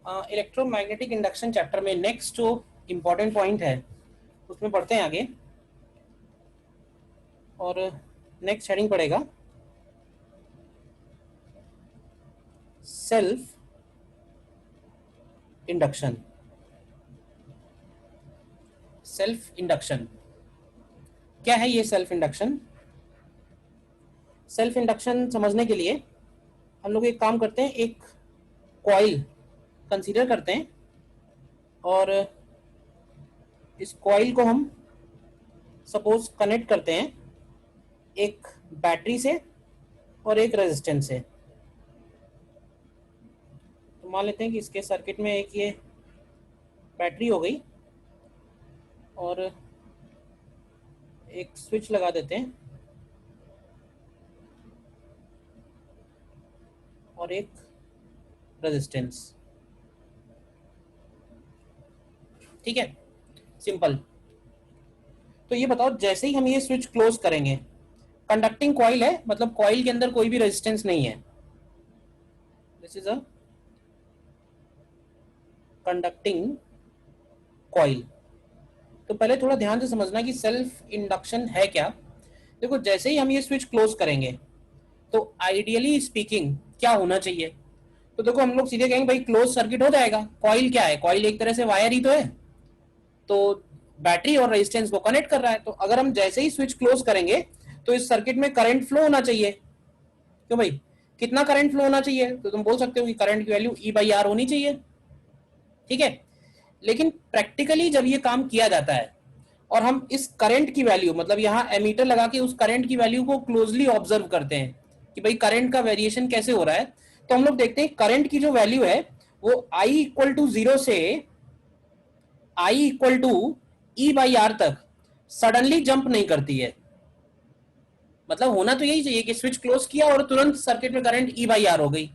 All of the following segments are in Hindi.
इलेक्ट्रोमैग्नेटिक इंडक्शन चैप्टर में नेक्स्ट जो इम्पोर्टेंट पॉइंट है उसमें पढ़ते हैं आगे। और नेक्स्ट हेडिंग पड़ेगा सेल्फ इंडक्शन। सेल्फ इंडक्शन क्या है? ये सेल्फ इंडक्शन, सेल्फ इंडक्शन समझने के लिए हम लोग एक काम करते हैं, एक कॉइल कंसीडर करते हैं और इस कॉइल को हम सपोज कनेक्ट करते हैं एक बैटरी से और एक रेजिस्टेंस से। तो मान लेते हैं कि इसके सर्किट में एक ये बैटरी हो गई और एक स्विच लगा देते हैं और एक रेजिस्टेंस। ठीक है, सिंपल। तो ये बताओ, जैसे ही हम ये स्विच क्लोज करेंगे, कंडक्टिंग कॉइल है, मतलब कॉइल के अंदर कोई भी रेजिस्टेंस नहीं है। This is a conducting coil. तो पहले थोड़ा ध्यान से समझना कि सेल्फ इंडक्शन है क्या। देखो, जैसे ही हम ये स्विच क्लोज करेंगे तो आइडियली स्पीकिंग क्या होना चाहिए? तो देखो, हम लोग सीधे कहेंगे भाई क्लोज सर्किट हो जाएगा। कॉइल क्या है? कॉइल एक तरह से वायर ही तो है, तो बैटरी और रेजिस्टेंस को कनेक्ट कर रहा है। तो अगर हम जैसे ही स्विच क्लोज करेंगे तो इस सर्किट में करंट फ्लो होना चाहिए। क्यों भाई? कितना करंट फ्लो होना चाहिए? तो तुम बोल सकते हो कि करंट की वैल्यू E/R होनी चाहिए। ठीक है, लेकिन प्रैक्टिकली जब ये काम किया जाता है और हम इस करंट की वैल्यू, मतलब यहाँ एमीटर लगा के उस करंट की वैल्यू को क्लोजली ऑब्जर्व करते हैं कि भाई करंट का वेरिएशन कैसे हो रहा है, तो हम लोग देखते हैं करंट की जो वैल्यू है वो I=0 से I=E/R तक सडनली जंप नहीं करती है। मतलब होना तो यही चाहिए कि स्विच क्लोज किया और तुरंत सर्किट में करंट E/R हो गई।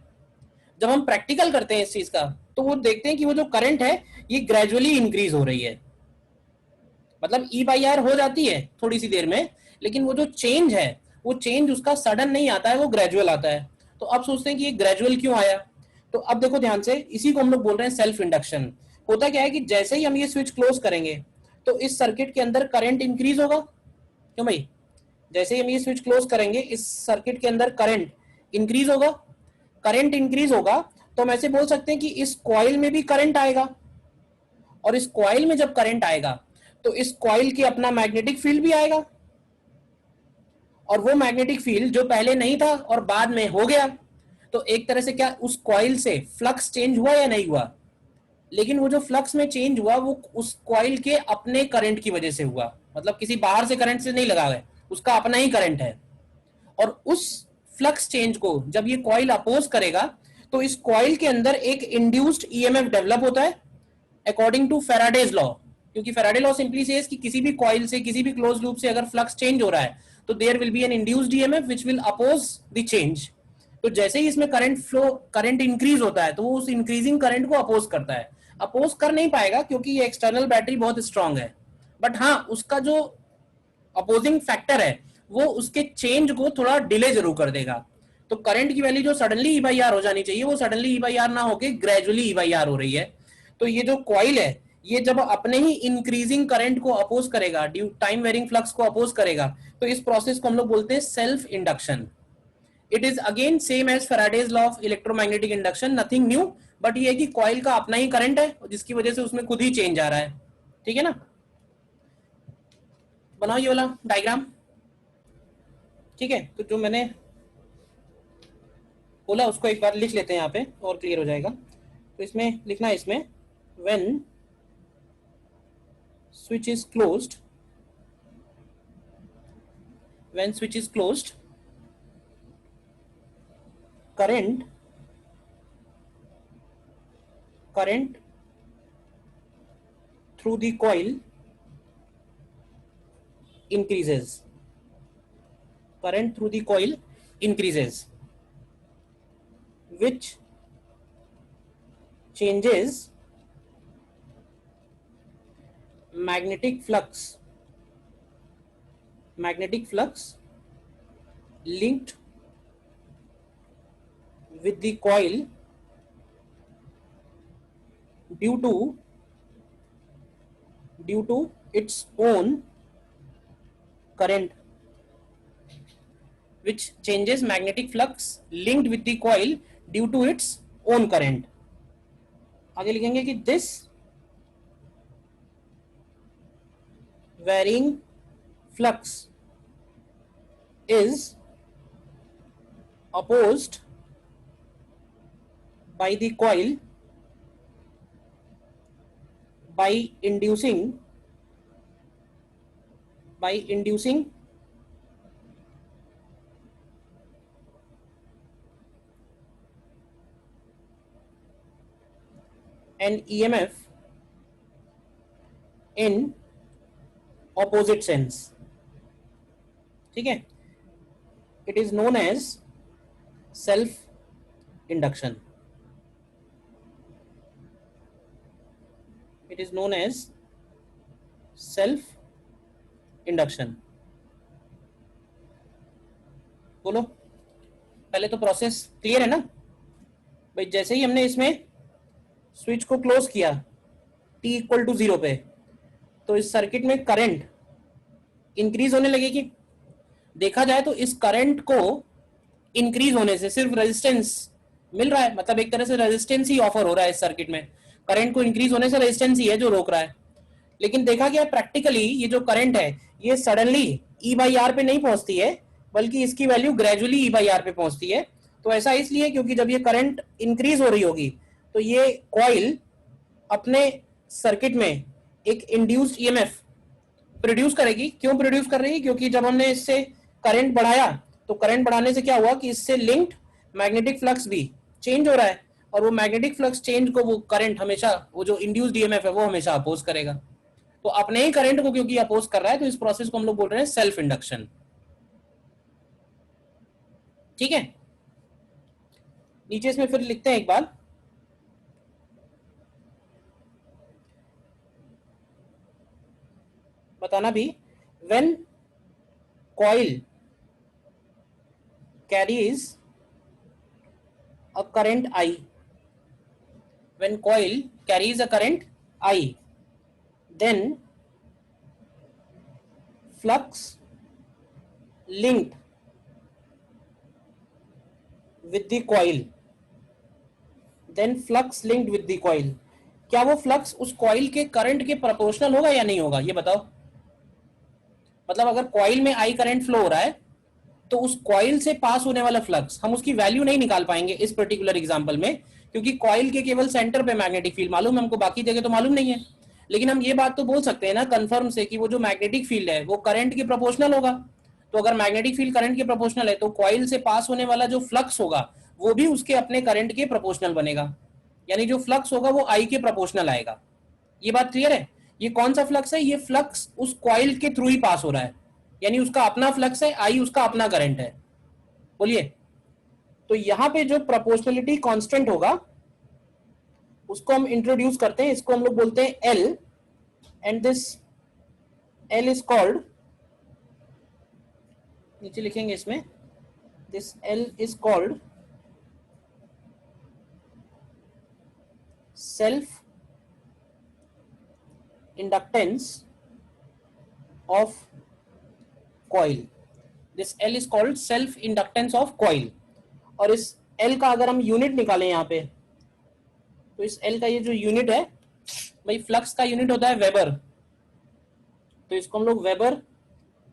जब हम प्रैक्टिकल करते हैं इस चीज का, तो वो देखते हैं कि वो जो करंट है ये ग्रेजुअली इंक्रीज हो रही है। मतलब E/R हो जाती है थोड़ी सी देर में, लेकिन वो जो चेंज है वो चेंज उसका सडन नहीं आता है, वो ग्रेजुअल आता है। तो अब सोचते हैं कि ये ग्रेजुअल क्यों आया। तो अब देखो ध्यान से, इसी को हम लोग बोल रहे हैं सेल्फ इंडक्शन। होता क्या है कि जैसे ही हम ये स्विच क्लोज करेंगे तो इस सर्किट के अंदर करंट इंक्रीज होगा। क्यों भाई? जैसे ही हम ये स्विच क्लोज करेंगे इस सर्किट के अंदर करंट इंक्रीज होगा। करंट इंक्रीज होगा तो हम ऐसे बोल सकते हैं कि इस कॉइल में भी करंट आएगा, और इस कॉइल में जब करंट आएगा तो इस कॉइल के अपना मैग्नेटिक फील्ड भी आएगा, और वो मैग्नेटिक फील्ड जो पहले नहीं था और बाद में हो गया, तो एक तरह से क्या उस कॉइल से फ्लक्स चेंज हुआ या नहीं हुआ? लेकिन वो जो फ्लक्स में चेंज हुआ वो उस कॉइल के अपने करंट की वजह से हुआ। मतलब किसी बाहर से करंट से नहीं लगा है, उसका अपना ही करंट है। और उस फ्लक्स चेंज को जब ये कॉइल अपोज करेगा तो इस कॉइल के अंदर एक इंड्यूस्ड ईएमएफ डेवलप होता है अकॉर्डिंग टू फेराडेज लॉ। क्योंकि फेराडे लॉ सिंपली सेज कि किसी भी कॉइल से, किसी भी क्लोज लूप से अगर फ्लक्स चेंज हो रहा है तो there will be an induced EMF which will oppose the change. तो जैसे ही इसमें करंट फ्लो, करंट इंक्रीज होता है तो वो उस इंक्रीजिंग करंट को अपोज करता है। अपोज कर नहीं पाएगा क्योंकि ये एक्सटर्नल बैटरी बहुत स्ट्रांग है, बट हाँ उसका जो अपोजिंग फैक्टर है वो उसके चेंज को थोड़ा डिले जरूर कर देगा। तो करंट की वैल्यू जो सडनली E/R हो जानी चाहिए वो सडनली E/R ना होके ग्रेजुअली E/R हो रही है। तो ये जो कॉइल है ये जब अपने ही इंक्रीजिंग करंट को अपोज करेगा, ड्यू टाइम वेरिंग फ्लक्स को अपोज करेगा, तो इस प्रोसेस को हम लोग बोलते हैं self induction. It is again same as Faraday's law of electromagnetic induction, nothing new, but ये है कि कॉइल का अपना ही करंट है जिसकी वजह से उसमें खुद ही चेंज आ रहा है। ठीक है ना? बनाओ ये वाला डायग्राम। ठीक है, तो जो मैंने बोला उसको एक बार लिख लेते हैं यहाँ पे और क्लियर हो जाएगा। तो इसमें लिखना है, इसमें when switch is closed, when switch is closed current, current through the coil increases, current through the coil increases, which changes magnetic flux, magnetic flux linked with the coil due to its own current which changes magnetic flux linked with the coil due to its own current. आगे लिखेंगे कि this varying flux is opposed by the coil by inducing an EMF in opposite sense. ठीक है, it is known as self induction. It is known as self induction. बोलो, पहले तो प्रोसेस क्लियर है ना भाई? जैसे ही हमने इसमें स्विच को क्लोज किया t इक्वल टू 0 पे, तो इस सर्किट में करंट इंक्रीज होने लगेगी. देखा जाए तो इस करंट को इंक्रीज होने से सिर्फ रेजिस्टेंस मिल रहा है, मतलब एक तरह से रेजिस्टेंस ही ऑफर हो रहा है इस सर्किट में. करंट को इंक्रीज होने से रेजिस्टेंस ही है जो रोक रहा है. लेकिन देखा गया प्रैक्टिकली ये जो करंट है ये सडनली E/R पे नहीं पहुंचती है, बल्कि इसकी वैल्यू ग्रेजुअली E/R पे पहुंचती है. तो ऐसा इसलिए क्योंकि जब ये करंट इंक्रीज हो रही होगी तो ये कॉइल अपने सर्किट में एक इंड्यूस्ड ईएमएफ प्रोड्यूस करेगी. क्यों प्रोड्यूस कर रही है? क्योंकि जब हमने इससे करंट बढ़ाया तो करंट बढ़ाने से क्या हुआ कि इससे लिंक्ड मैग्नेटिक फ्लक्स भी चेंज हो रहा है, और वो मैग्नेटिक फ्लक्स चेंज को वो करंट हमेशा, वो जो इंड्यूस्ड ईएमएफ है वो हमेशा अपोज करेगा. तो अपने ही करंट को क्योंकि अपोज कर रहा है तो इस प्रोसेस को हम लोग बोल रहे हैं सेल्फ इंडक्शन. ठीक है, नीचे इसमें फिर लिखते हैं एक बार, बताना भी. When coil carries a current I, when coil carries a current I, then flux linked with the coil, क्या वो फ्लक्स उस कॉइल के करंट के प्रोपोर्शनल होगा या नहीं होगा? ये बताओ. मतलब अगर कॉइल में I करंट फ्लो हो रहा है तो उस कॉइल से पास होने वाला फ्लक्स, हम उसकी वैल्यू नहीं निकाल पाएंगे इस पर्टिकुलर एग्जांपल में, क्योंकि कॉइल के केवल सेंटर पे मैग्नेटिक फील्ड मालूम है हमको, बाकी जगह तो मालूम नहीं है. लेकिन हम ये बात तो बोल सकते हैं ना कंफर्म से कि वो जो मैग्नेटिक फील्ड है वो करंट के प्रोपोर्शनल होगा. तो अगर मैग्नेटिक फील्ड करंट के प्रोपोर्शनल है तो कॉइल से पास होने वाला जो फ्लक्स होगा वो भी उसके अपने करंट के प्रोपोर्शनल बनेगा, यानी जो फ्लक्स होगा वो आई के प्रोपोर्शनल आएगा. ये बात क्लियर है? ये कौन सा फ्लक्स है? ये फ्लक्स उस कॉइल के थ्रू ही पास हो रहा है, यानी उसका अपना फ्लक्स है, आई उसका अपना करंट है. बोलिए. तो यहां पे जो प्रोपोर्शनलिटी कांस्टेंट होगा उसको हम इंट्रोड्यूस करते हैं, इसको हम लोग बोलते हैं L, and this L is called, नीचे लिखेंगे इसमें, this L is called self inductance of coil. This L is called self inductance of coil. और इस L का अगर हम यूनिट निकालें यहाँ पे, तो इस L का ये जो यूनिट है भाई, फ्लक्स का यूनिट होता है वेबर, तो इसको हम लोग वेबर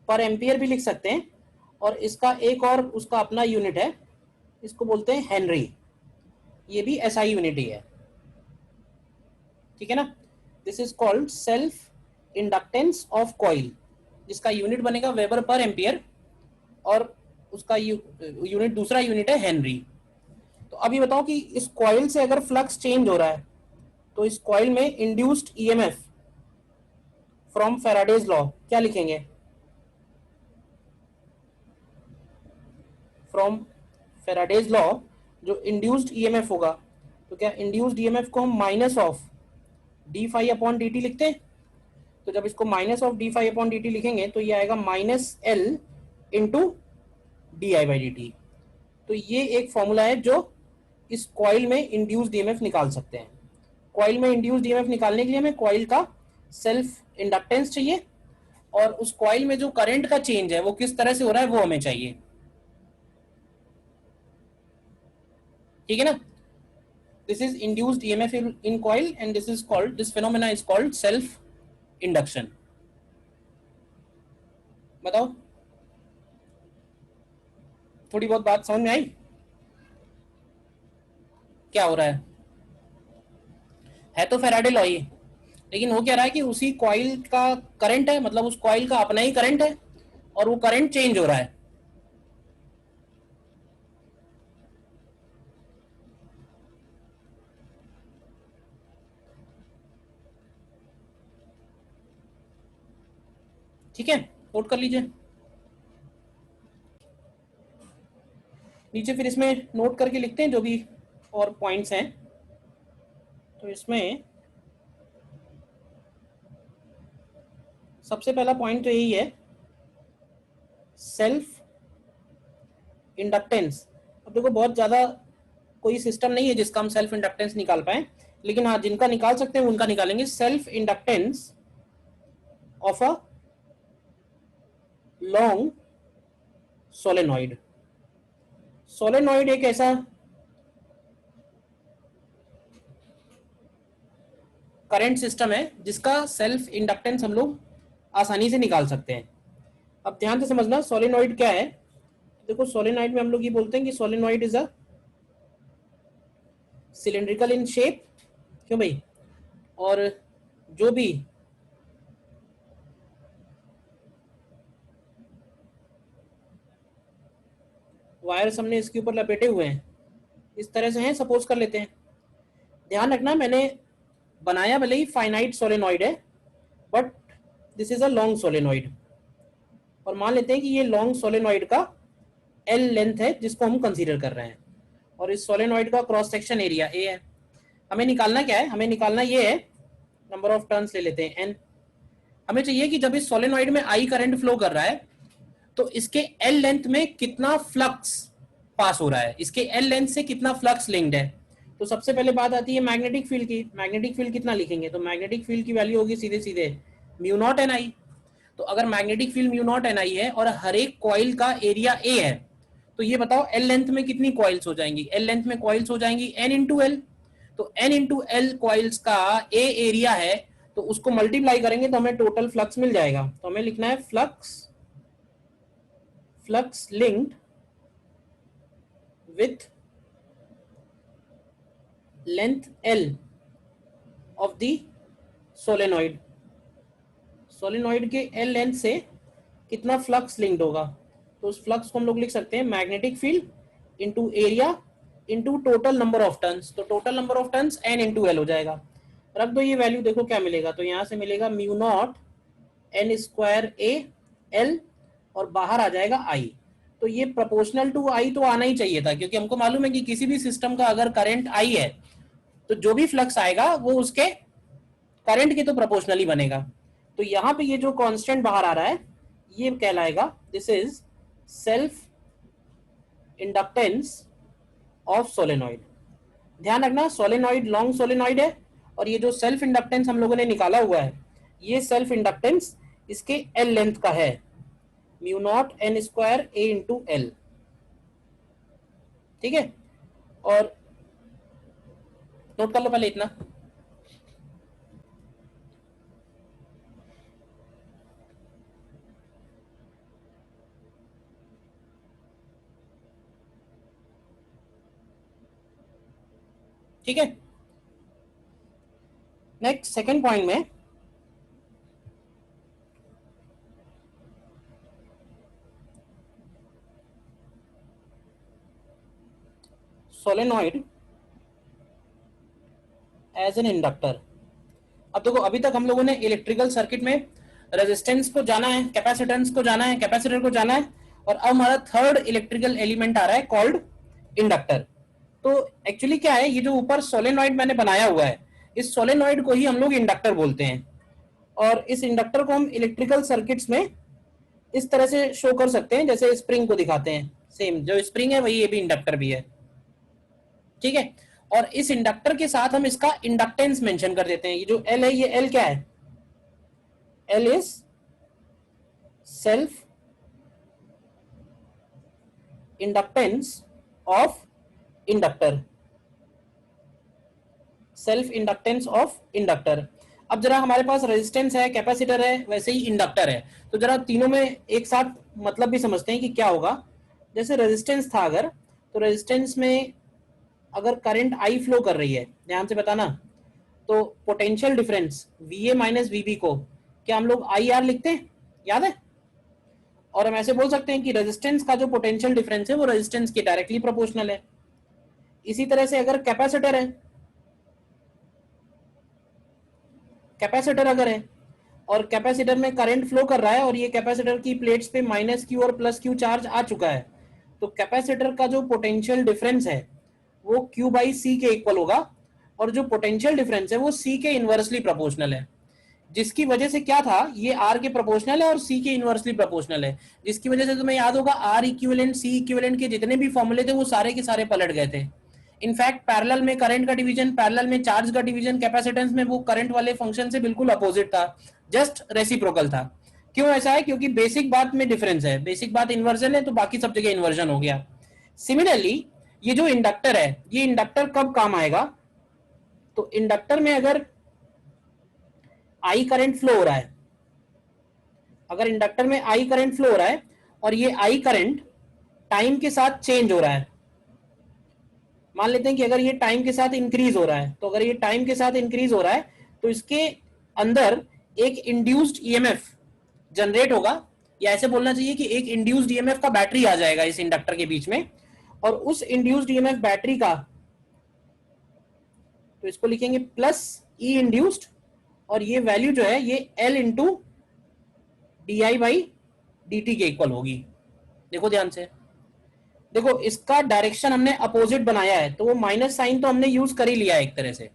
पर एम्पियर भी लिख सकते हैं. और इसका एक और उसका अपना यूनिट है, इसको बोलते हैं हेनरी. ये भी SI यूनिट ही है. ठीक है ना? This is called self inductance of coil, जिसका यूनिट बनेगा वेबर पर एम्पियर, और उसका यूनिट, दूसरा यूनिट है हेनरी. तो अभी बताओ कि इस कॉइल से अगर फ्लक्स चेंज हो रहा है तो इस कॉइल में induced EMF from Faraday's law क्या लिखेंगे? फ्रॉम फैराडेज लॉ जो इंड्यूस्ड ईएमएफ होगा, तो क्या इंड्यूस्ड ईएमएफ को हम माइनस ऑफ d∅/dt लिखते हैं. तो जब इसको माइनस ऑफ d∅/dt लिखेंगे तो ये आएगा माइनस L इंटू di/dt. तो ये एक फॉर्मूला है जो इस कॉइल में इंड्यूस्ड ईएमएफ निकाल सकते हैं. कॉइल में इंड्यूस्ड ईएमएफ निकालने के लिए हमें कॉइल का सेल्फ इंडक्टेंस चाहिए और उस कॉइल में जो करंट का चेंज है वो किस तरह से हो रहा है वो हमें चाहिए। ठीक है ना? This is induced EMF in coil and this phenomena is called self induction. बताओ, थोड़ी बहुत बात समझ में आई? क्या हो रहा है तो फैराडे लॉ ही, लेकिन वो क्या रहा है कि उसी कॉइल का करंट है, मतलब उस कॉइल का अपना ही करंट है और वो करंट चेंज हो रहा है। ठीक है, नोट कर लीजिए नीचे, फिर इसमें नोट करके लिखते हैं जो भी और पॉइंट्स हैं। तो इसमें सबसे पहला पॉइंट तो यही है, सेल्फ इंडक्टेंस। अब देखो बहुत ज्यादा कोई सिस्टम नहीं है जिसका हम सेल्फ इंडक्टेंस निकाल पाए, लेकिन हाँ जिनका निकाल सकते हैं उनका निकालेंगे। Self inductance of a long solenoid. Solenoid एक ऐसा करंट सिस्टम है जिसका सेल्फ इंडक्टेंस हम लोग आसानी से निकाल सकते हैं। अब ध्यान से समझना सोलेनॉइड क्या है। देखो सोलेनॉइड में हम लोग ये बोलते हैं कि solenoid is a cylindrical in shape. क्यों भाई? और जो भी वायर्स हमने इसके ऊपर लपेटे हुए हैं इस तरह से हैं, सपोज कर लेते हैं। ध्यान रखना मैंने बनाया भले ही फाइनाइट सोलेनॉइड है, but this is a long solenoid. और मान लेते हैं कि ये लॉन्ग सोलेनॉइड का एल लेंथ है जिसको हम कंसीडर कर रहे हैं, और इस सोलेनॉइड का क्रॉस सेक्शन एरिया ए है। हमें निकालना क्या है? हमें निकालना ये है, नंबर ऑफ टर्न्स ले लेते हैं एन। हमें चाहिए कि जब इस सोलेनॉइड में आई करंट फ्लो कर रहा है तो इसके एल लेंथ में कितना फ्लक्स पास हो रहा है, इसके एल लेंथ से कितना फ्लक्स लिंक्ड है। तो सबसे पहले बात आती है मैग्नेटिक फील्ड की। मैग्नेटिक फील्ड कितना लिखेंगे? तो मैग्नेटिक फील्ड की वैल्यू होगी सीधे सीधे म्यू नॉट एन आई। तो अगर magnetic field mu naught N I है और हर एक कॉइल का एरिया ए है, तो ये बताओ एल लेंथ में कितनी कॉइल्स हो जाएंगी? एल लेंथ में कॉइल्स हो जाएंगी एन इंटू एल। तो एन इंटू एल कॉइल्स का ए एरिया है, तो उसको मल्टीप्लाई करेंगे तो हमें टोटल फ्लक्स मिल जाएगा। तो हमें लिखना है flux linked with length L of the solenoid. Solenoid के एल लेंथ से कितना फ्लक्स लिंक्ड होगा, तो उस फ्लक्स को हम लोग लिख सकते हैं magnetic field into area into total number of turns. तो total number of turns N into L हो जाएगा। रख दो ये वैल्यू, देखो क्या मिलेगा। तो यहां से मिलेगा mu naught N square A L और बाहर आ जाएगा आई। तो ये प्रोपोर्शनल टू आई तो आना ही चाहिए था, क्योंकि हमको मालूम है कि किसी भी सिस्टम का अगर करंट आई है तो जो भी फ्लक्स आएगा वो उसके करंट के तो प्रोपोर्शनली बनेगा। तो यहाँ पे ये जो कांस्टेंट बाहर आ रहा है ये कहलाएगा, this is self inductance of solenoid. ध्यान रखना सोलेनॉइड लॉन्ग सोलेनॉइड है, और ये जो सेल्फ इंडक्टेंस हम लोगों ने निकाला हुआ है ये सेल्फ इंडक्टेंस इसके एल लेंथ का है, म्यू नॉट एन स्क्वायर ए इंटू एल। ठीक है, और नोट कर लो पहले इतना। ठीक है, नेक्स्ट सेकंड पॉइंट में सोलेनॉइड एज एन इंडक्टर। अब देखो अभी तक हम लोगों ने इलेक्ट्रिकल सर्किट में रेजिस्टेंस को जाना है, कैपेसिटेंस को जाना है, कैपेसिटर को जाना है, और अब हमारा थर्ड इलेक्ट्रिकल एलिमेंट आ रहा है कॉल्ड इंडक्टर। तो एक्चुअली क्या है, ये जो ऊपर सोलेनॉइड मैंने बनाया हुआ है इस सोलेनॉइड को ही हम लोग इंडक्टर बोलते हैं, और इस इंडक्टर को हम इलेक्ट्रिकल सर्किट्स में इस तरह से शो कर सकते हैं जैसे स्प्रिंग को दिखाते हैं। सेम जो स्प्रिंग है वही ये भी इंडक्टर भी है। ठीक है, और इस इंडक्टर के साथ हम इसका इंडक्टेंस मेंशन कर देते हैं। ये जो एल है, ये एल क्या है? L is self inductance of inductor, self inductance of inductor. अब जरा हमारे पास रेजिस्टेंस है, कैपेसिटर है, वैसे ही इंडक्टर है, तो जरा तीनों में एक साथ मतलब भी समझते हैं कि क्या होगा। जैसे रेजिस्टेंस था अगर, तो रेजिस्टेंस में अगर करंट आई फ्लो कर रही है, ध्यान से बताना, तो potential difference V A minus VB को क्या हम लोग आई आर लिखते हैं, याद है? और हम ऐसे बोल सकते हैं कि रेजिस्टेंस का जो पोटेंशियल डिफरेंस है वो रेजिस्टेंस के डायरेक्टली प्रोपोर्शनल है। इसी तरह से अगर कैपेसिटर है, कैपेसिटर अगर है और कैपेसिटर में करंट फ्लो कर रहा है और ये कैपेसिटर की प्लेट्स पे माइनस क्यू और प्लस क्यू चार्ज आ चुका है, तो कैपेसिटर का जो पोटेंशियल डिफरेंस है वो क्यू बाई सी के इक्वल होगा, और जो पोटेंशियल डिफरेंस है वो सी के इनवर्सली प्रोपोर्शनल है, जिसकी वजह से क्या था, ये आर के प्रोपोर्शनल है और सी के इनवर्सली प्रोपोर्शनल है, जिसकी वजह से तुम्हें याद होगा आर इक्विवेलेंट सी इक्विवेलेंट के जितने भी फॉर्मूले थे वो सारे के सारे पलट गए थे। इनफैक्ट पैरेलल में करंट का डिवीजन, पैरेलल में चार्ज का डिवीजन कैपेसिटेंस में वो करंट वाले फंक्शन से बिल्कुल अपोजिट था, जस्ट रेसिप्रोकल था। क्यों ऐसा है? क्योंकि बेसिक बात में डिफरेंस है, बेसिक बात इन्वर्जन है तो बाकी सब जगह इन्वर्जन हो गया। सिमिलरली ये जो इंडक्टर है, ये इंडक्टर कब काम आएगा? तो इंडक्टर में अगर आई करंट फ्लो हो रहा है, अगर इंडक्टर में आई करंट फ्लो हो रहा है और ये आई करंट टाइम के साथ चेंज हो रहा है, मान लेते हैं कि अगर ये टाइम के साथ इंक्रीज हो रहा है, तो अगर ये टाइम के साथ इंक्रीज हो रहा है तो इसके अंदर एक इंड्यूस्ड ईएमएफ जनरेट होगा, या ऐसे बोलना चाहिए कि एक इंड्यूस्ड ईएमएफ का बैटरी आ जाएगा इस इंडक्टर के बीच में, और उस इंड्यूस्ड ईएमएफ बैटरी का, तो इसको लिखेंगे प्लस ई इंड्यूस्ड, और ये वैल्यू जो है ये L into D I by D T के इक्वल होगी। देखो ध्यान से, देखो इसका डायरेक्शन हमने अपोजिट बनाया है, तो वो माइनस साइन तो हमने यूज कर ही लिया है, एक तरह से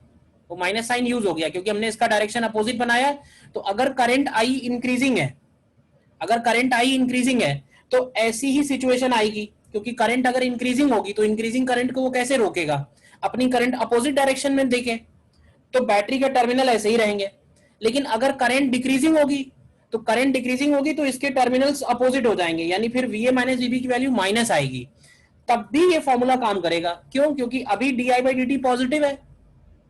वो माइनस साइन यूज हो गया क्योंकि हमने इसका डायरेक्शन अपोजिट बनाया। तो अगर करंट आई इंक्रीजिंग है, अगर करंट आई इंक्रीजिंग है तो ऐसी ही सिचुएशन आएगी, क्योंकि करंट अगर इंक्रीजिंग होगी तो इंक्रीजिंग करंट को वो कैसे रोकेगा? अपनी करंट अपोजिट डायरेक्शन में देके, तो बैटरी के टर्मिनल ऐसे ही रहेंगे। लेकिन अगर करंट डिक्रीजिंग होगी, तो करंट डिक्रीजिंग होगी तो इसके टर्मिनल्स अपोजिट हो जाएंगे, यानी फिर वी ए माइनस वीबी की वैल्यू माइनस आएगी, तब भी ये फॉर्मूला काम करेगा। क्यों? क्योंकि अभी D I by D T positive है,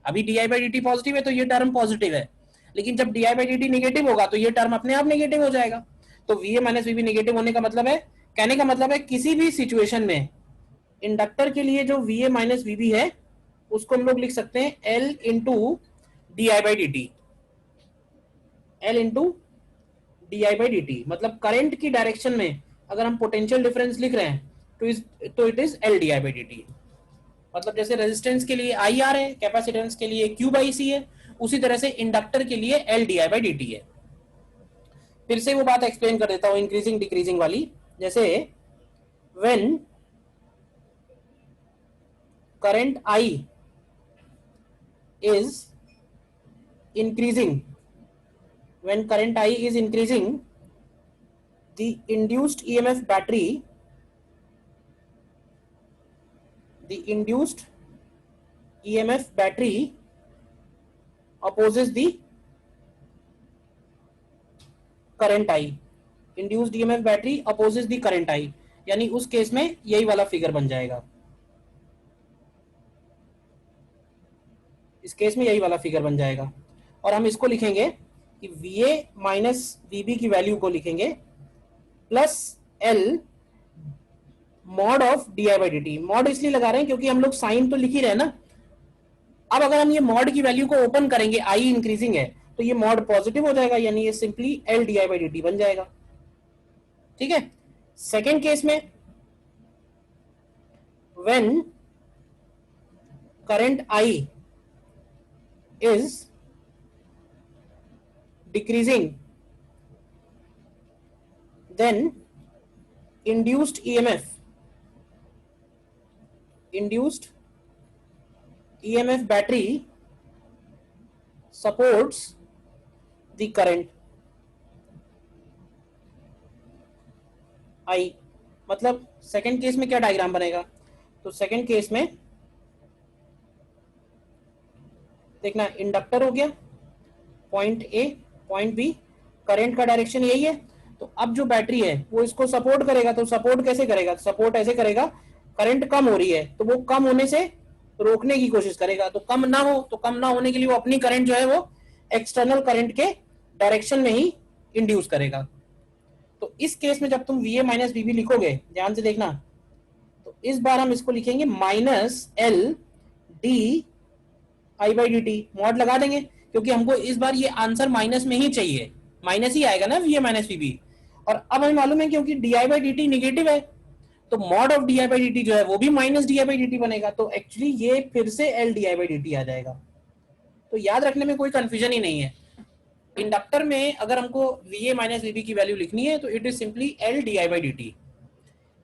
अभी D I by D T positive है तो ये टर्म पॉजिटिव है, लेकिन जब D I by D T negative होगा तो ये टर्म अपने आप नेगेटिव हो जाएगा। तो we A minus VB negative होने का मतलब है, कहने का मतलब है किसी भी सिचुएशन में इंडक्टर के लिए जो वी ए माइनस वीबी है उसको हम लोग लिख सकते हैं L into D I by D T, L into D I by D T, मतलब करंट की डायरेक्शन में अगर हम पोटेंशियल डिफरेंस लिख रहे हैं तो it is L D I by D T. मतलब जैसे रेजिस्टेंस के लिए आई आर है, कैपेसिटेंस के लिए क्यू बाई सी है, उसी तरह से इंडक्टर के लिए L D I by D T है। फिर से वो बात एक्सप्लेन कर देता हूं इंक्रीजिंग डिक्रीजिंग वाली। जैसे when current I is increasing, when current I is increasing, the induced EMF battery, the induced EMF battery opposes the current I, induced EMF battery opposes the current I, यानी उस केस में यही वाला फिगर बन जाएगा, इस केस में यही वाला फिगर बन जाएगा। और हम इसको लिखेंगे कि वी ए माइनस वीबी की वैल्यू को लिखेंगे plus L mod of D I by D T. Mod इसलिए लगा रहे हैं क्योंकि हम लोग साइन तो लिख ही रहे हैं ना। अब अगर हम ये मॉड की वैल्यू को ओपन करेंगे, आई इंक्रीजिंग है तो ये मॉड पॉजिटिव हो जाएगा, यानी ये simply L D I by D T बन जाएगा। ठीक है। सेकेंड केस में when current I is decreasing, then induced EMF battery supports the current I। मतलब सेकेंड केस में क्या डायग्राम बनेगा? तो सेकेंड केस में देखना इंडक्टर हो गया, point A point B, current का डायरेक्शन यही है। तो अब जो बैटरी है वो इसको सपोर्ट करेगा, तो सपोर्ट कैसे करेगा, सपोर्ट ऐसे करेगा, करंट कम हो रही है तो वो कम होने से रोकने की कोशिश करेगा, तो कम ना हो, तो कम ना होने के लिए वो अपनी करंट जो है वो एक्सटर्नल करंट के डायरेक्शन में ही इंड्यूस करेगा। तो इस केस में जब तुम V A minus V B लिखोगे, ध्यान से देखना, तो इस बार हम इसको लिखेंगे minus L D I by D T, mod लगा देंगे क्योंकि हमको इस बार ये आंसर माइनस में ही चाहिए, माइनस ही आएगा ना V A minus V B. और अब हमें मालूम है क्योंकि D I by D T negative है, तो mod of D I by D T जो है वो भी minus D I by D T बनेगा, तो एक्चुअली ये फिर से L D I by D T आ जाएगा। तो याद रखने में कोई कंफ्यूजन ही नहीं है। इंडक्टर में अगर हमको V A minus V B की वैल्यू लिखनी है तो it is simply L D I by D T.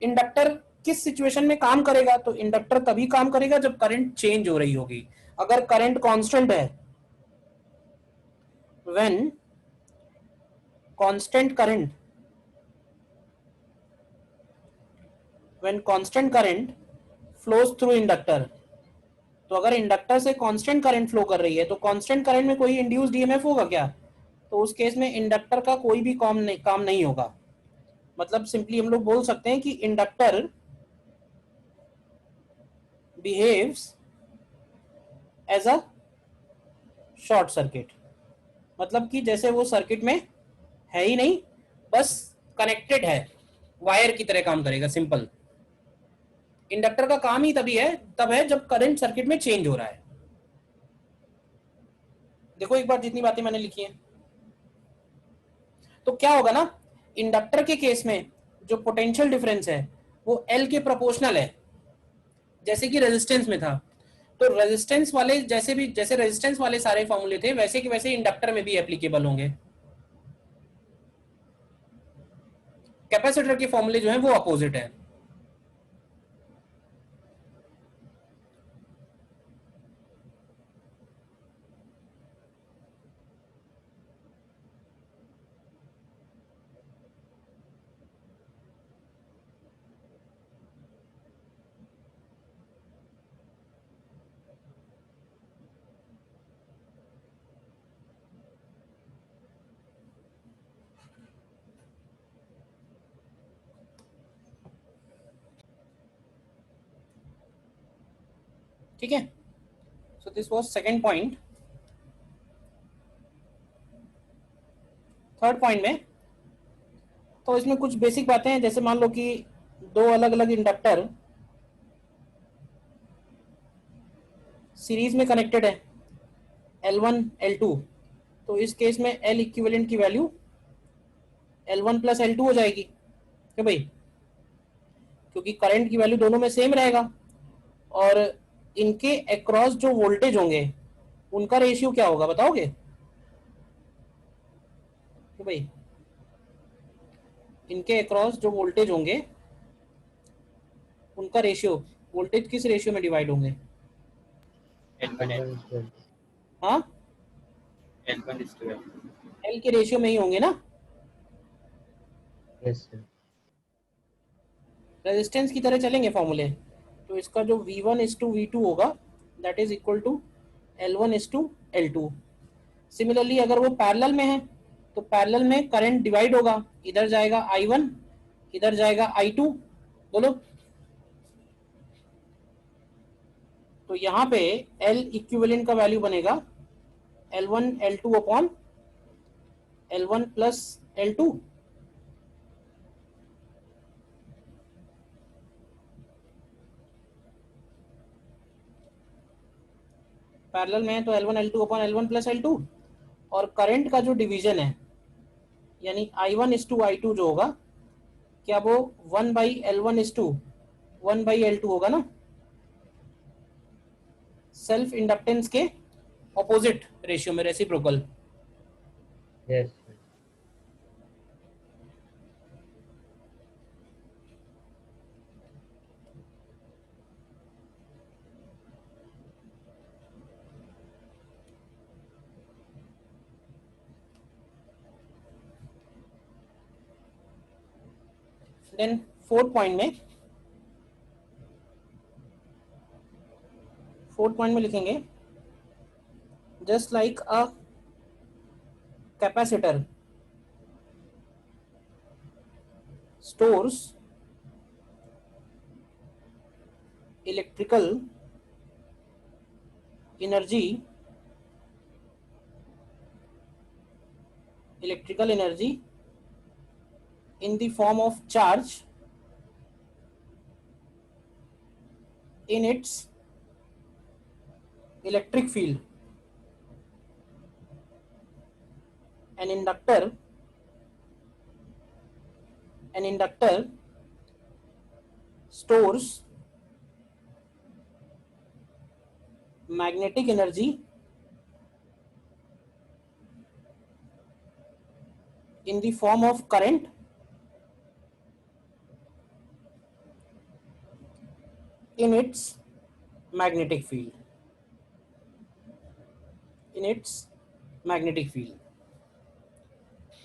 Inductor किस सिचुएशन में काम करेगा, तो इंडक्टर तभी काम करेगा जब करंट चेंज हो रही होगी। अगर करंट कांस्टेंट है, when constant current, when constant current flows through inductor, तो अगर इंडक्टर से कांस्टेंट करंट फ्लो कर रही है तो कांस्टेंट करंट में कोई इंड्यूस्ड ईएमएफ होगा क्या, तो उस केस में इंडक्टर का कोई भी काम नहीं होगा। मतलब सिंपली हम लोग बोल सकते हैं कि inductor behaves as a short circuit, मतलब कि जैसे वो सर्किट में है ही नहीं, बस कनेक्टेड है, वायर की तरह काम करेगा। सिंपल, इंडक्टर का काम ही तब है जब करंट सर्किट में चेंज हो रहा है। देखो एक बार जितनी बातें मैंने लिखी हैं, तो क्या होगा ना, इंडक्टर के केस में जो पोटेंशियल डिफरेंस है वो एल के प्रोपोर्शनल है, जैसे कि रेजिस्टेंस में था। तो रेजिस्टेंस वाले जैसे रेजिस्टेंस वाले सारे फॉर्मूले थे वैसे कि वैसे इंडक्टर में भी एप्लीकेबल होंगे। कैपेसिटर के फॉर्मूले जो है वो अपोजिट है। ठीक है, so this was second point. Third point में तो इसमें कुछ बेसिक बातें हैं, जैसे मान लो कि दो अलग अलग इंडक्टर सीरीज में कनेक्टेड है, L1 L2, तो इस केस में L इक्विवेलेंट की वैल्यू L1 प्लस L2 हो जाएगी, क्यों भाई, क्योंकि करंट की वैल्यू दोनों में सेम रहेगा, और इनके अक्रॉस जो वोल्टेज होंगे उनका रेशियो क्या होगा बताओगे, क्यों भाई, इनके अक्रॉस जो वोल्टेज होंगे उनका रेशियो, वोल्टेज किस रेशियो में डिवाइड होंगे, हाँ एल के रेशियो में ही होंगे ना। रेजिस्टेंस की तरह चलेंगे फॉर्मूले, तो इसका जो V1:V2 होगा that is equal to L1:L2। Similarly अगर वो पैरेलल में है तो पैरेलल में करंट डिवाइड होगा, इधर जाएगा I1, इधर जाएगा I2, बोलो। तो यहाँ पे L इक्विवेलेंट का वैल्यू बनेगा L1 L2 upon L1 plus L2। Parallel में है तो L1 L2 upon L1 plus L2, और करंट का जो डिवीजन है यानी I1:I2 जो होगा, क्या वो 1/L1:1/L2 होगा ना, सेल्फ इंडक्टेंस के ऑपोजिट रेशियो में, reciprocal. Yes then fourth point में लिखेंगे just like a capacitor stores electrical energy in the form of charge in its electric field. An inductor stores magnetic energy in the form of current in its magnetic field.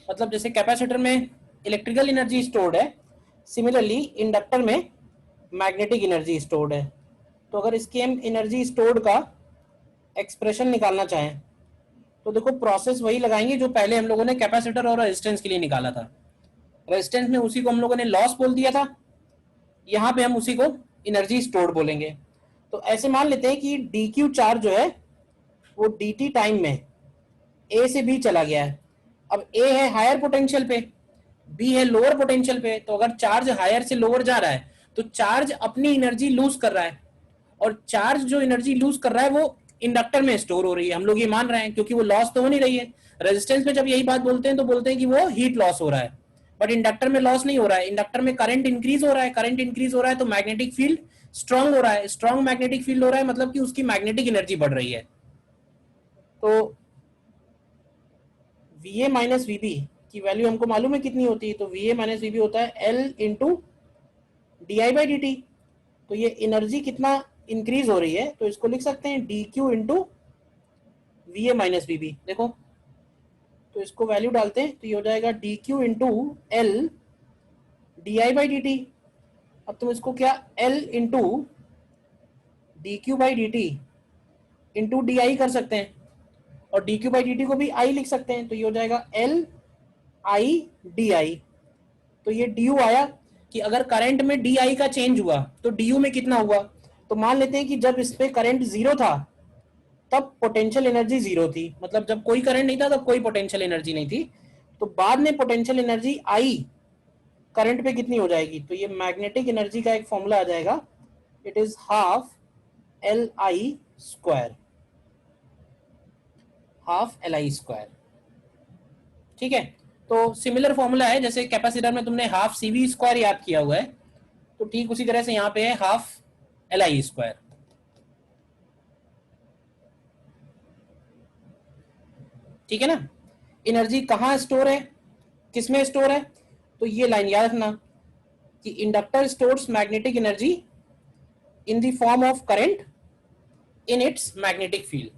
मतलब जैसे कैपेसिटर में इलेक्ट्रिकल एनर्जी स्टोर्ड है, सिमिलरली इंडक्टर में मैग्नेटिक एनर्जी स्टोर्ड है. तो अगर इसके हम एनर्जी स्टोर्ड का एक्सप्रेशन निकालना चाहें तो देखो प्रोसेस वही लगाएंगे जो पहले हम लोगों ने कैपेसिटर और रेजिस्टेंस के लिए निकाला था. रेजिस्टेंस में उसी को हम लोगों ने लॉस बोल दिया था, यहाँ पे हम उसी को एनर्जी स्टोर्ड बोलेंगे. तो ऐसे मान लेते हैं कि डी क्यू चार्ज जो है वो डी टी टाइम में ए से बी चला गया है. अब ए है हायर पोटेंशियल पे, बी है लोअर पोटेंशियल पे. तो अगर चार्ज हायर से लोअर जा रहा है तो चार्ज अपनी एनर्जी लूज कर रहा है, और चार्ज जो एनर्जी लूज कर रहा है वो इंडक्टर में स्टोर हो रही है. हम लोग ये मान रहे हैं क्योंकि वो लॉस तो हो नहीं रही है. रेजिस्टेंस में जब यही बात बोलते हैं तो बोलते हैं कि वो हीट लॉस हो रहा है, बट इंडक्टर में लॉस नहीं हो रहा है. इंडक्टर में करंट इंक्रीज हो रहा है, करंट इंक्रीज हो रहा है तो मैग्नेटिक फील्ड स्ट्रांग हो रहा है. स्ट्रांग मैग्नेटिक फील्ड हो रहा है मतलब कि उसकी मैग्नेटिक एनर्जी बढ़ रही है. तो वी ए माइनस वीबी की वैल्यू हमको मालूम है कितनी होती है. तो वी ए माइनस वीबी होता है L into D I by D T. तो ये एनर्जी कितना इंक्रीज हो रही है तो इसको लिख सकते हैं D Q into V A minus VB. देखो तो इसको वैल्यू डालते हैं तो ये हो जाएगा D Q into L D I by D T. अब तुम इसको क्या L into D Q by D T into D I कर सकते हैं, और D Q by D T को भी आई लिख सकते हैं. तो ये हो जाएगा एल आई डी आई. तो ये डी यू आया कि अगर करंट में डी आई का चेंज हुआ तो डी यू में कितना हुआ. तो मान लेते हैं कि जब इस पे करंट जीरो था तब पोटेंशियल एनर्जी जीरो थी, मतलब जब कोई करंट नहीं था तब कोई पोटेंशियल एनर्जी नहीं थी. तो बाद में पोटेंशियल एनर्जी आई करंट पे कितनी हो जाएगी. तो ये मैग्नेटिक एनर्जी का एक फॉर्मूला आ जाएगा, it is half L I square. ठीक है. तो सिमिलर फॉर्मूला है जैसे कैपेसिटर में तुमने हाफ सी वी स्क्वायर याद किया हुआ है, तो ठीक उसी तरह से यहाँ पे है हाफ एल आई स्क्वायर. ठीक है ना. एनर्जी कहाँ स्टोर है, किसमें स्टोर है. तो ये लाइन याद रखना कि inductor stores magnetic energy in the form of current in its magnetic field,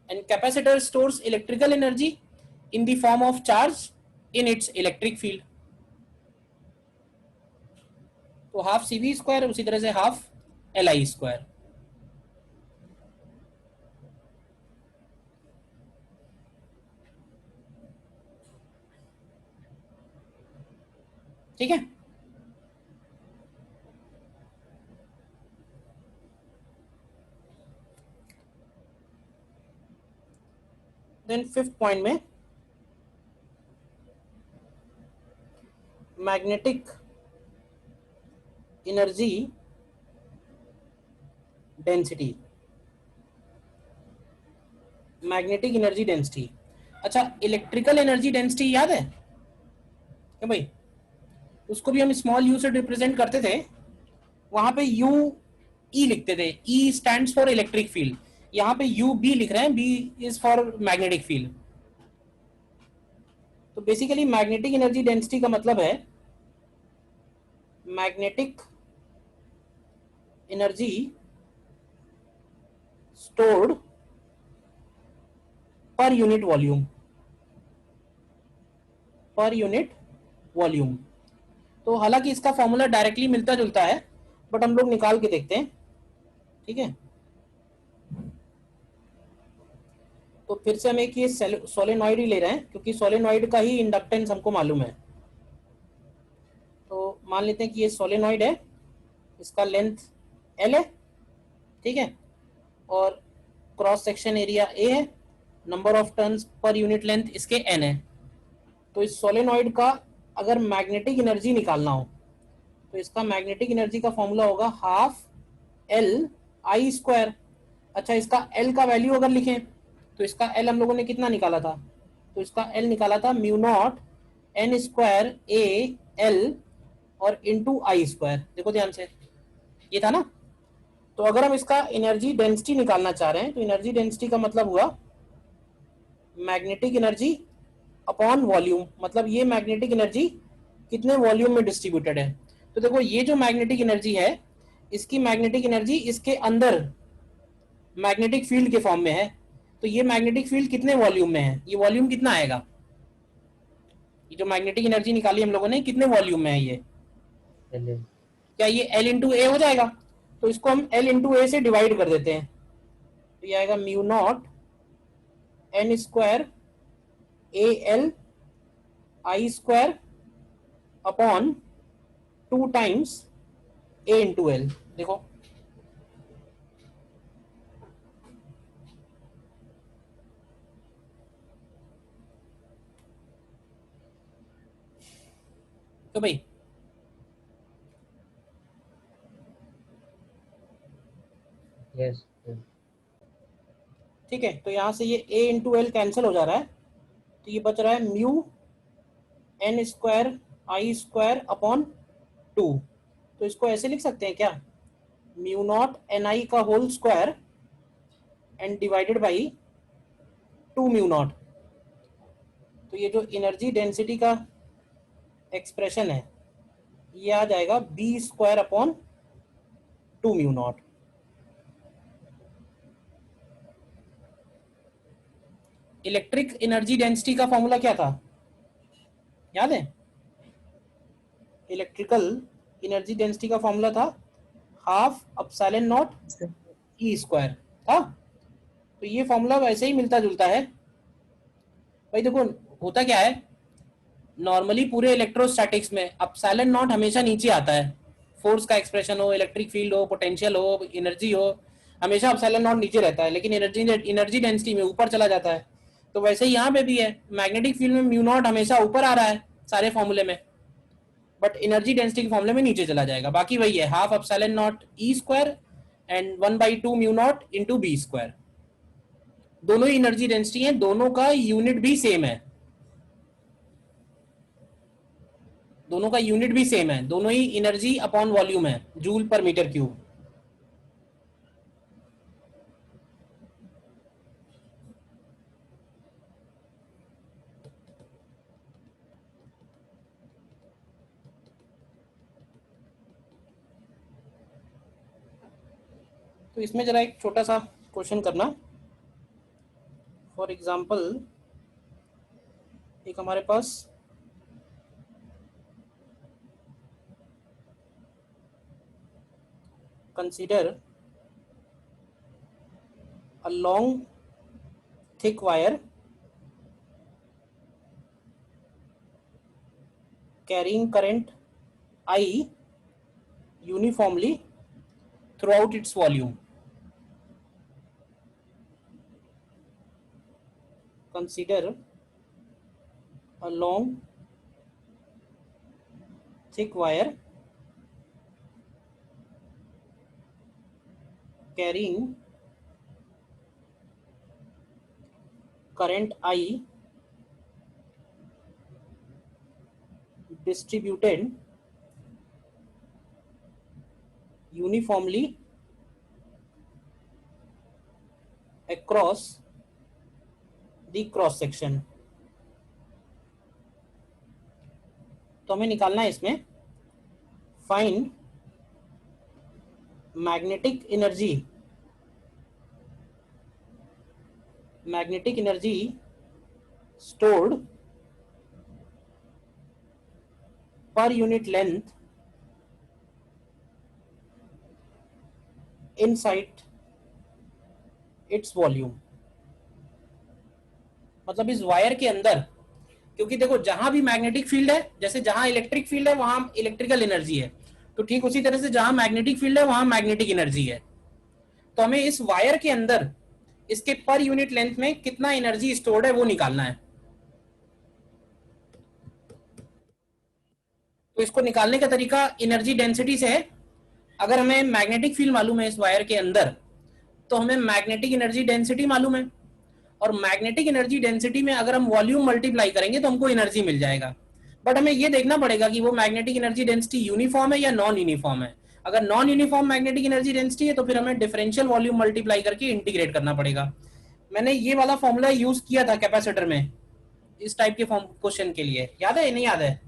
and capacitor stores electrical energy in the form of charge in its electric field. तो हाफ सी वी स्क्वायर उसी तरह से हाफ एल आई स्क्वायर. ठीक है. देन फिफ्थ पॉइंट में magnetic energy density. Magnetic energy density. अच्छा, इलेक्ट्रिकल एनर्जी डेंसिटी याद है क्या भाई. उसको भी हम स्मॉल यू से रिप्रेजेंट करते थे. वहां पे यू ई लिखते थे, E stands for electric field. यहाँ पे यू बी लिख रहे हैं, B is for magnetic field. तो बेसिकली मैग्नेटिक एनर्जी डेंसिटी का मतलब है magnetic energy stored per unit volume. तो हालांकि इसका फॉर्मूला डायरेक्टली मिलता जुलता है, बट हम लोग निकाल के देखते हैं. ठीक है. तो फिर से हम एक ये सोलेनॉइड ही ले रहे हैं क्योंकि सोलेनॉइड का ही इंडक्टेंस हमको मालूम है। तो मान लेते हैं कि ये सोलेनॉइड है, इसका लेंथ L है, ठीक है, और क्रॉस सेक्शन एरिया A है, number of turns per unit length इसके N है। तो इस सोलेनॉइड का अगर मैग्नेटिक एनर्जी निकालना हो तो इसका मैग्नेटिक एनर्जी का फॉर्मूला होगा हाफ L I²। अच्छा, इसका L का वैल्यू अगर लिखें तो इसका L हम लोगों ने कितना निकाला था, तो इसका L निकाला था μ0 N² A L और इंटू I²। देखो ध्यान से, ये था ना। तो अगर हम इसका एनर्जी डेंसिटी निकालना चाह रहे हैं तो एनर्जी डेंसिटी का मतलब हुआ मैग्नेटिक एनर्जी अपॉन वॉल्यूम, मतलब ये मैग्नेटिक एनर्जी कितने वॉल्यूम में डिस्ट्रीब्यूटेड है। तो देखो ये जो मैग्नेटिक एनर्जी है, इसकी मैग्नेटिक एनर्जी इसके अंदर मैग्नेटिक फील्ड के फॉर्म में है। तो ये मैग्नेटिक फील्ड कितने वॉल्यूम में है, ये वॉल्यूम कितना आएगा, ये जो मैग्नेटिक एनर्जी निकाली हम लोगों ने कितने वॉल्यूम में है ये, L. क्या ये L इंटू ए हो जाएगा। तो इसको हम L इंटू ए से डिवाइड कर देते हैं, तो ये आएगा μ0 N² AL I² upon 2 times A into L. देखो तो भाई Yes. Yes. ठीक है, तो यहाँ से ये A इंटू एल कैंसिल हो जा रहा है, तो ये बच रहा है μN² I² अपॉन 2। तो इसको ऐसे लिख सकते हैं क्या, μ0 Ni का whole square and divided by 2 μ0। तो ये जो एनर्जी डेंसिटी का एक्सप्रेशन है ये आ जाएगा B² upon 2 μ0। Electric energy density का फॉर्मूला क्या था, याद है, इलेक्ट्रिकल एनर्जी डेंसिटी का फॉर्मूला था हाफ एप्सिलॉन नॉट E² था। तो ये फॉर्मूला वैसे ही मिलता जुलता है भाई। देखो होता क्या है, नॉर्मली पूरे इलेक्ट्रोस्टैटिक्स में एप्सिलॉन नॉट हमेशा नीचे आता है, फोर्स का एक्सप्रेशन हो, इलेक्ट्रिक फील्ड हो, पोटेंशियल हो, एनर्जी हो, हमेशा एप्सिलॉन नॉट नीचे रहता है, लेकिन एनर्जी डेंसिटी में ऊपर चला जाता है। तो वैसे ही यहाँ पे भी है, मैग्नेटिक फील्ड में μ0 हमेशा ऊपर आ रहा है सारे फॉर्मूले में, बट एनर्जी डेंसिटी के फॉर्मूले में नीचे चला जाएगा। बाकी वही है half epsilon naught E² and 1/2 μ0 into B²। दोनों ही एनर्जी डेंसिटी है, दोनों का यूनिट भी सेम है, दोनों का यूनिट भी सेम है, दोनों ही एनर्जी अपॉन वॉल्यूम है, जूल पर मीटर क्यूब। तो इसमें जरा एक छोटा सा क्वेश्चन करना। फॉर एग्जांपल एक हमारे पास consider a long thick wire carrying current I uniformly throughout its volume. Consider a long thick wire carrying current I distributed uniformly across the cross section। तो हमें निकालना है इसमें find magnetic energy stored per unit length inside its volume। मतलब इस वायर के अंदर, क्योंकि देखो जहां भी मैग्नेटिक फील्ड है, जैसे जहां इलेक्ट्रिक फील्ड है वहां इलेक्ट्रिकल एनर्जी है, तो ठीक उसी तरह से जहां मैग्नेटिक फील्ड है वहां मैग्नेटिक एनर्जी है। तो हमें इस वायर के अंदर इसके पर यूनिट लेंथ में कितना एनर्जी स्टोर्ड है वो निकालना है। तो इसको निकालने का तरीका एनर्जी डेंसिटी से है। अगर हमें मैग्नेटिक फील्ड मालूम है इस वायर के अंदर, तो हमें मैग्नेटिक एनर्जी डेंसिटी मालूम है, और मैग्नेटिक एनर्जी डेंसिटी में अगर हम वॉल्यूम मल्टीप्लाई करेंगे तो हमको एनर्जी मिल जाएगा। बट हमें ये देखना पड़ेगा कि वो मैग्नेटिक एनर्जी डेंसिटी यूनिफॉर्म है या नॉन यूनिफॉर्म है। अगर non uniform magnetic energy density है तो फिर हमें डिफरेंशियल वॉल्यूम मल्टीप्लाई करके इंटीग्रेट करना पड़ेगा। मैंने ये वाला फॉर्मूला यूज किया था कैपेसिटर में इस टाइप के फॉर्म क्वेश्चन के लिए, याद है नहीं याद है?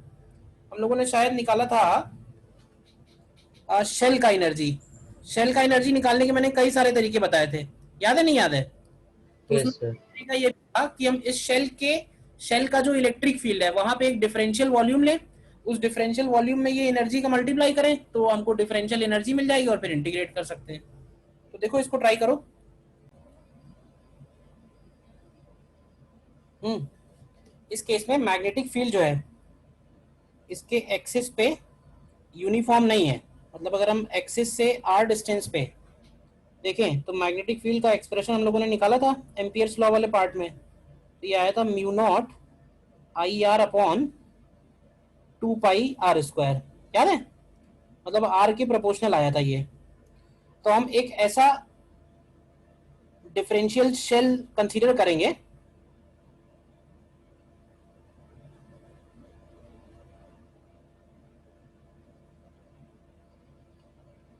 हम लोगों ने शायद निकाला था शेल का एनर्जी। शेल का एनर्जी निकालने के मैंने कई सारे तरीके बताए थे, याद है नहीं याद है? तो उसमें Yes, sir. तरीका ये था कि हम इस शेल का जो इलेक्ट्रिक फील्ड है वहां पे एक डिफरेंशियल वॉल्यूम लें, उस डिफरेंशियल वॉल्यूम में ये एनर्जी का मल्टीप्लाई करें तो हमको डिफरेंशियल एनर्जी मिल जाएगी और फिर इंटीग्रेट कर सकते हैं। तो देखो इसको ट्राई करो। इस केस में मैग्नेटिक फील्ड जो है इसके एक्सिस पे यूनिफॉर्म नहीं है, मतलब अगर हम एक्सिस से आर डिस्टेंस पे देखें तो मैग्नेटिक फील्ड का एक्सप्रेशन हम लोगों ने निकाला था एम्पियर्स लॉ वाले पार्ट में, तो ये आया था mu not I R upon 2 pi r², याद है? मतलब r के प्रोपोर्शनल आया था ये। तो हम एक ऐसा डिफरेंशियल शेल कंसीडर करेंगे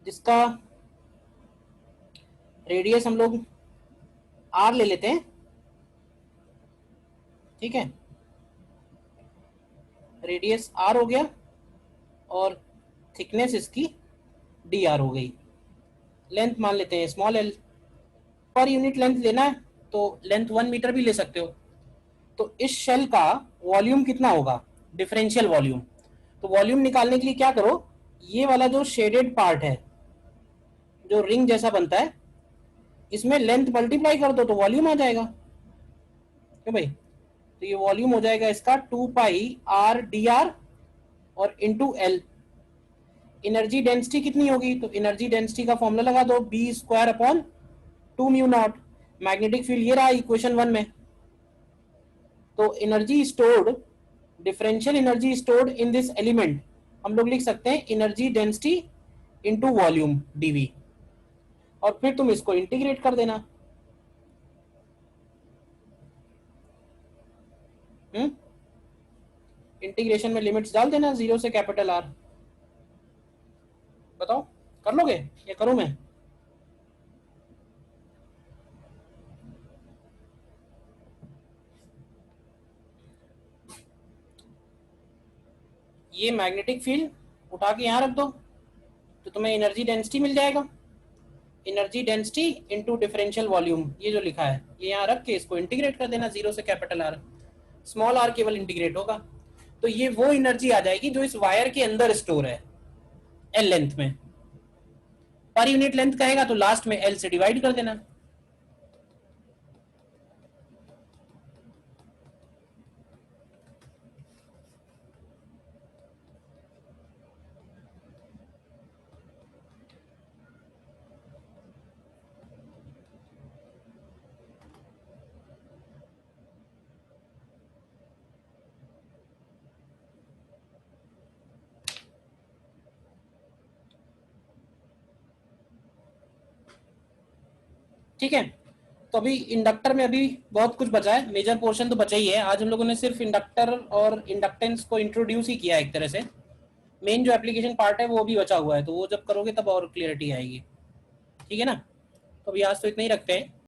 जिसका रेडियस हम लोग r ले लेते हैं, ठीक है? रेडियस r हो गया और थिकनेस इसकी dr हो गई। लेंथ मान लेते हैं small l। Per unit length लेना है तो लेंथ 1 मीटर भी ले सकते हो। तो इस शेल का वॉल्यूम कितना होगा, डिफरेंशियल वॉल्यूम। तो वॉल्यूम निकालने के लिए क्या करो, ये वाला जो शेडेड पार्ट है जो रिंग जैसा बनता है इसमें लेंथ मल्टीप्लाई कर दो तो वॉल्यूम आ जाएगा, क्यों भाई? तो ये वॉल्यूम हो जाएगा इसका 2 पाई r dr और इंटू एल। एनर्जी डेंसिटी कितनी होगी, तो एनर्जी डेंसिटी का फॉर्मूला लगा दो b² upon 2 mu naught. Magnetic field ये रहा इक्वेशन 1 में। तो energy stored, differential energy stored in this element हम लोग लिख सकते हैं energy density into volume dv, और फिर तुम इसको इंटीग्रेट कर देना। इंटीग्रेशन में लिमिट्स डाल देना 0 से कैपिटल R। बताओ कर लोगे या करूं मैं? ये मैग्नेटिक फील्ड उठा के यहाँ रख दो तो तुम्हें एनर्जी डेंसिटी मिल जाएगा। Energy density into differential volume, ये जो लिखा है ये यहाँ रख के इसको इंटीग्रेट कर देना 0 से कैपिटल R। स्मॉल r केवल इंटीग्रेट होगा, तो ये वो एनर्जी आ जाएगी जो इस वायर के अंदर स्टोर है L लेंथ में। पर यूनिट लेंथ कहेगा तो लास्ट में L से डिवाइड कर देना। ठीक है, तो अभी इंडक्टर में अभी बहुत कुछ बचा है, मेजर पोर्शन तो बचा ही है। आज हम लोगों ने सिर्फ इंडक्टर और इंडक्टेंस को इंट्रोड्यूस ही किया एक तरह से। मेन जो एप्लीकेशन पार्ट है वो भी बचा हुआ है, तो वो जब करोगे तब और क्लियरिटी आएगी। ठीक है ना? तो अभी आज तो इतना ही रखते हैं।